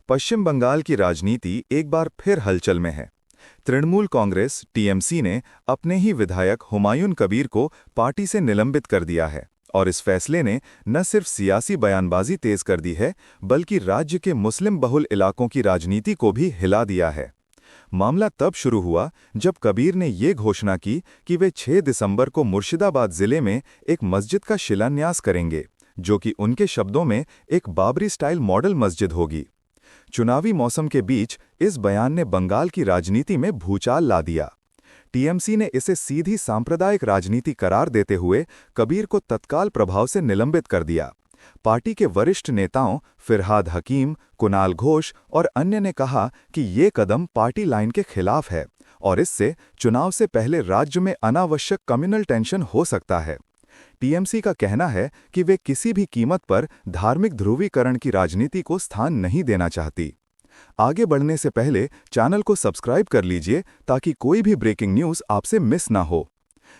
पश्चिम बंगाल की राजनीति एक बार फिर हलचल में है। तृणमूल कांग्रेस टीएमसी ने अपने ही विधायक हुमायूं कबीर को पार्टी से निलंबित कर दिया है और इस फैसले ने न सिर्फ सियासी बयानबाजी तेज कर दी है, बल्कि राज्य के मुस्लिम बहुल इलाकों की राजनीति को भी हिला दिया है। मामला तब शुरू हुआ जब कबीर ने ये घोषणा की कि वे 6 दिसंबर को मुर्शिदाबाद जिले में एक मस्जिद का शिलान्यास करेंगे, जो कि उनके शब्दों में एक बाबरी स्टाइल मॉडल मस्जिद होगी। चुनावी मौसम के बीच इस बयान ने बंगाल की राजनीति में भूचाल ला दिया। टीएमसी ने इसे सीधी सांप्रदायिक राजनीति करार देते हुए कबीर को तत्काल प्रभाव से निलंबित कर दिया। पार्टी के वरिष्ठ नेताओं फिरहाद हकीम, कुणाल घोष और अन्य ने कहा कि ये कदम पार्टी लाइन के खिलाफ है और इससे चुनाव से पहले राज्य में अनावश्यक कम्युनल टेंशन हो सकता है। टीएमसी का कहना है कि वे किसी भी कीमत पर धार्मिक ध्रुवीकरण की राजनीति को स्थान नहीं देना चाहती। आगे बढ़ने से पहले चैनल को सब्सक्राइब कर लीजिए ताकि कोई भी ब्रेकिंग न्यूज़ आपसे मिस ना हो।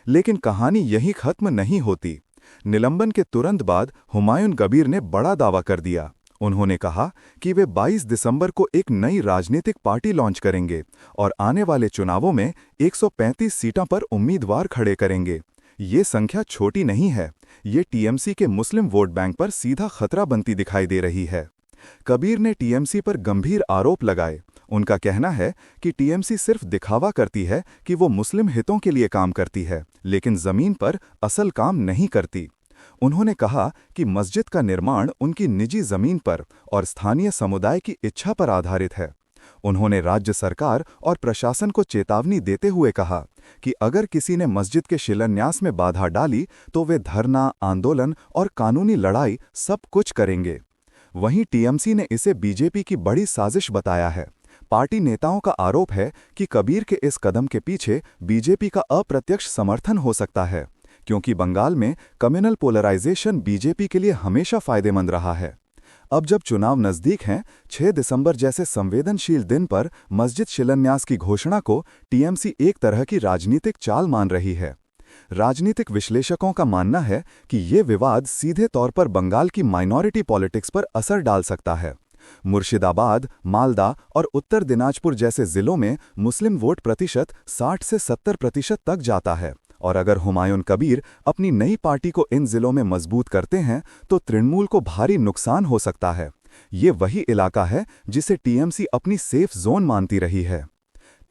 लेकिन कहानी यहीं खत्म नहीं होती। निलंबन के तुरंत बाद हुमायूं कबीर ने बड़ा दावा कर दिया। उन्होंने कहा कि वे 22 दिसंबर को एक नई राजनीतिक पार्टी लॉन्च करेंगे और आने वाले चुनावों में 135 सीटों पर उम्मीदवार खड़े करेंगे। ये संख्या छोटी नहीं है। ये टीएमसी के मुस्लिम वोट बैंक पर सीधा खतरा बनती दिखाई दे रही है। कबीर ने टीएमसी पर गंभीर आरोप लगाए। उनका कहना है कि टीएमसी सिर्फ दिखावा करती है कि वो मुस्लिम हितों के लिए काम करती है, लेकिन जमीन पर असल काम नहीं करती। उन्होंने कहा कि मस्जिद का निर्माण उनकी निजी जमीन पर और स्थानीय समुदाय की इच्छा पर आधारित है। उन्होंने राज्य सरकार और प्रशासन को चेतावनी देते हुए कहा कि अगर किसी ने मस्जिद के शिलान्यास में बाधा डाली तो वे धरना, आंदोलन और कानूनी लड़ाई सब कुछ करेंगे। वहीं टीएमसी ने इसे बीजेपी की बड़ी साजिश बताया है। पार्टी नेताओं का आरोप है कि कबीर के इस कदम के पीछे बीजेपी का अप्रत्यक्ष समर्थन हो सकता है, क्योंकि बंगाल में कम्युनल पोलराइजेशन बीजेपी के लिए हमेशा फायदेमंद रहा है। अब जब चुनाव नजदीक हैं, 6 दिसंबर जैसे संवेदनशील दिन पर मस्जिद शिलान्यास की घोषणा को टीएमसी एक तरह की राजनीतिक चाल मान रही है। राजनीतिक विश्लेषकों का मानना है कि ये विवाद सीधे तौर पर बंगाल की माइनॉरिटी पॉलिटिक्स पर असर डाल सकता है। मुर्शिदाबाद, मालदा और उत्तर दिनाजपुर जैसे जिलों में मुस्लिम वोट प्रतिशत 60 से 70% तक जाता है और अगर हुमायूं कबीर अपनी नई पार्टी को इन जिलों में मजबूत करते हैं तो तृणमूल को भारी नुकसान हो सकता है। ये वही इलाका है जिसे टीएमसी अपनी सेफ जोन मानती रही है।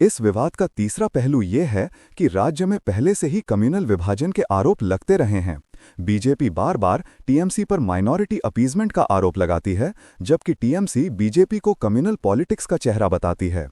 इस विवाद का तीसरा पहलू ये है कि राज्य में पहले से ही कम्युनल विभाजन के आरोप लगते रहे हैं। बीजेपी बार बार टीएमसी पर माइनॉरिटी अपीजमेंट का आरोप लगाती है, जबकि टीएमसी बीजेपी को कम्युनल पॉलिटिक्स का चेहरा बताती है।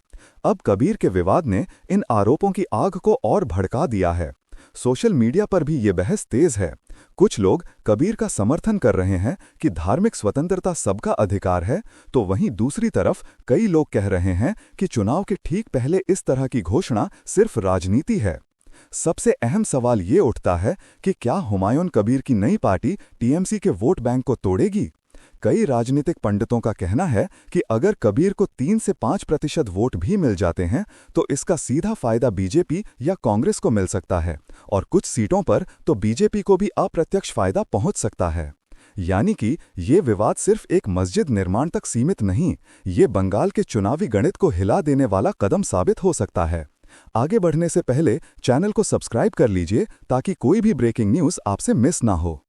अब कबीर के विवाद ने इन आरोपों की आग को और भड़का दिया है। सोशल मीडिया पर भी ये बहस तेज है। कुछ लोग कबीर का समर्थन कर रहे हैं कि धार्मिक स्वतंत्रता सबका अधिकार है, तो वहीं दूसरी तरफ कई लोग कह रहे हैं कि चुनाव के ठीक पहले इस तरह की घोषणा सिर्फ राजनीति है। सबसे अहम सवाल ये उठता है कि क्या हुमायूं कबीर की नई पार्टी टीएमसी के वोट बैंक को तोड़ेगी? कई राजनीतिक पंडितों का कहना है कि अगर कबीर को 3 से 5% वोट भी मिल जाते हैं तो इसका सीधा फायदा बीजेपी या कांग्रेस को मिल सकता है और कुछ सीटों पर तो बीजेपी को भी अप्रत्यक्ष फायदा पहुंच सकता है। यानी कि ये विवाद सिर्फ एक मस्जिद निर्माण तक सीमित नहीं, ये बंगाल के चुनावी गणित को हिला देने वाला कदम साबित हो सकता है। आगे बढ़ने से पहले चैनल को सब्सक्राइब कर लीजिए ताकि कोई भी ब्रेकिंग न्यूज़ आपसे मिस ना हो।